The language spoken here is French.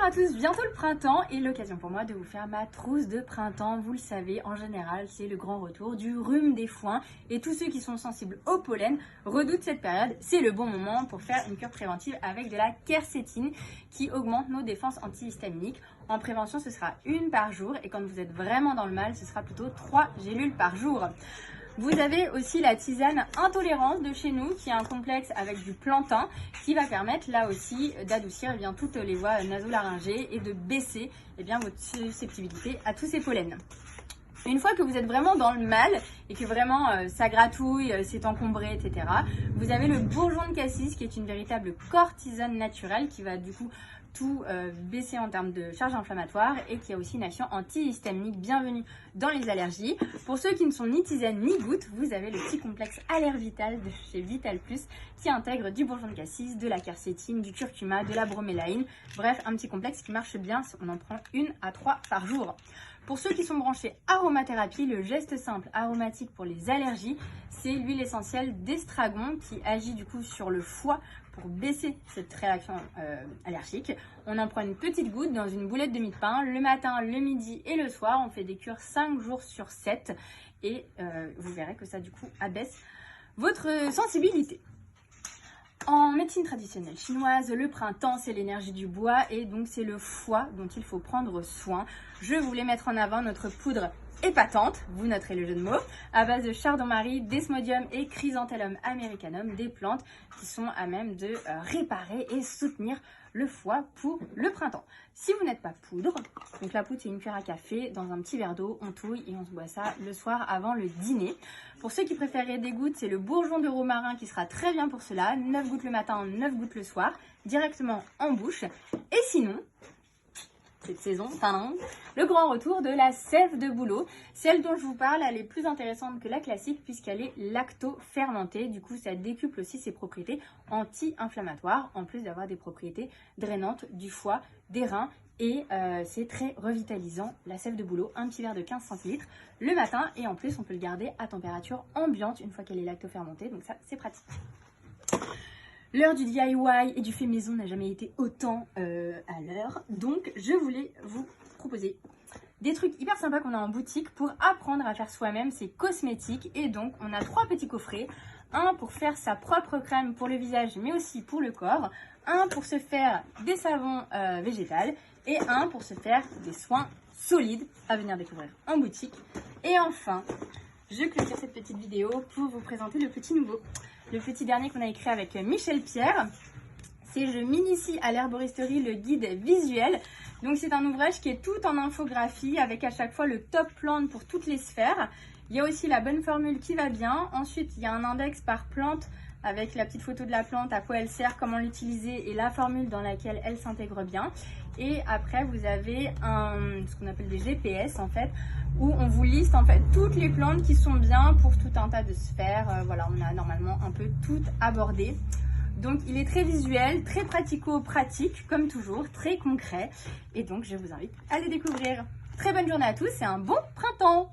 Bonjour à tous, bientôt le printemps et l'occasion pour moi de vous faire ma trousse de printemps. Vous le savez, en général, c'est le grand retour du rhume des foins et tous ceux qui sont sensibles au pollen redoutent cette période. C'est le bon moment pour faire une cure préventive avec de la quercétine qui augmente nos défenses antihistaminiques. En prévention, ce sera une par jour et quand vous êtes vraiment dans le mal, ce sera plutôt 3 gélules par jour. Vous avez aussi la tisane intolérance de chez nous qui est un complexe avec du plantain qui va permettre là aussi d'adoucir toutes les voies nasolaryngées et de baisser votre susceptibilité à tous ces pollens. Une fois que vous êtes vraiment dans le mal et que vraiment ça gratouille, c'est encombré, etc., vous avez le bourgeon de cassis qui est une véritable cortisone naturelle qui va du coup tout baisser en termes de charge inflammatoire et qui a aussi une action antihistaminique. Bienvenue dans les allergies. Pour ceux qui ne sont ni tisane ni goutte, vous avez le petit complexe Aller Vital de chez Vital Plus qui intègre du bourgeon de cassis, de la quercétine, du curcuma, de la bromélaïne. Bref, un petit complexe qui marche bien. On en prend 1 à 3 par jour. Pour ceux qui sont branchés aromathérapie, le geste simple aromatique pour les allergies, c'est l'huile essentielle d'estragon qui agit du coup sur le foie pour baisser cette réaction allergique. On en prend une petite goutte dans une boulette de mie de pain le matin, le midi et le soir. On fait des cures 5 jours sur 7 et vous verrez que ça du coup abaisse votre sensibilité. En médecine traditionnelle chinoise, le printemps, c'est l'énergie du bois et donc c'est le foie dont il faut prendre soin. Je voulais mettre en avant notre poudre épatante, vous noterez le jeu de mots, à base de chardon-marie, desmodium et chrysanthellum americanum, des plantes qui sont à même de réparer et soutenir le foie pour le printemps. Si vous n'êtes pas poudre, donc la poudre c'est une cuillère à café dans un petit verre d'eau, on touille et on se boit ça le soir avant le dîner. Pour ceux qui préfèrent des gouttes, c'est le bourgeon de romarin qui sera très bien pour cela, 9 gouttes le matin, 9 gouttes le soir, directement en bouche. Et sinon, cette saison, le grand retour de la sève de bouleau. Celle dont je vous parle, elle est plus intéressante que la classique puisqu'elle est lacto-fermentée. Du coup, ça décuple aussi ses propriétés anti-inflammatoires, en plus d'avoir des propriétés drainantes du foie, des reins. Et c'est très revitalisant, la sève de bouleau, un petit verre de 15 centilitres le matin. Et en plus, on peut le garder à température ambiante une fois qu'elle est lacto-fermentée. Donc ça, c'est pratique. L'heure du DIY et du fait maison n'a jamais été autant à l'heure. Donc, je voulais vous proposer des trucs hyper sympas qu'on a en boutique pour apprendre à faire soi-même ces cosmétiques. Et donc, on a 3 petits coffrets. Un pour faire sa propre crème pour le visage, mais aussi pour le corps. Un pour se faire des savons végétales. Et un pour se faire des soins solides à venir découvrir en boutique. Et enfin, je clôture cette petite vidéo pour vous présenter le petit nouveau. Le petit dernier qu'on a écrit avec Michel Pierre, c'est Je m'initie à l'herboristerie, le guide visuel. Donc c'est un ouvrage qui est tout en infographie avec à chaque fois le top plan pour toutes les sphères. Il y a aussi la bonne formule qui va bien. Ensuite, il y a un index par plante avec la petite photo de la plante, à quoi elle sert, comment l'utiliser et la formule dans laquelle elle s'intègre bien. Et après, vous avez ce qu'on appelle des GPS en fait, où on vous liste en fait toutes les plantes qui sont bien pour tout un tas de sphères. Voilà, on a normalement un peu tout abordé. Donc il est très visuel, très pratico-pratique comme toujours, très concret. Et donc je vous invite à le découvrir. Très bonne journée à tous et un bon printemps!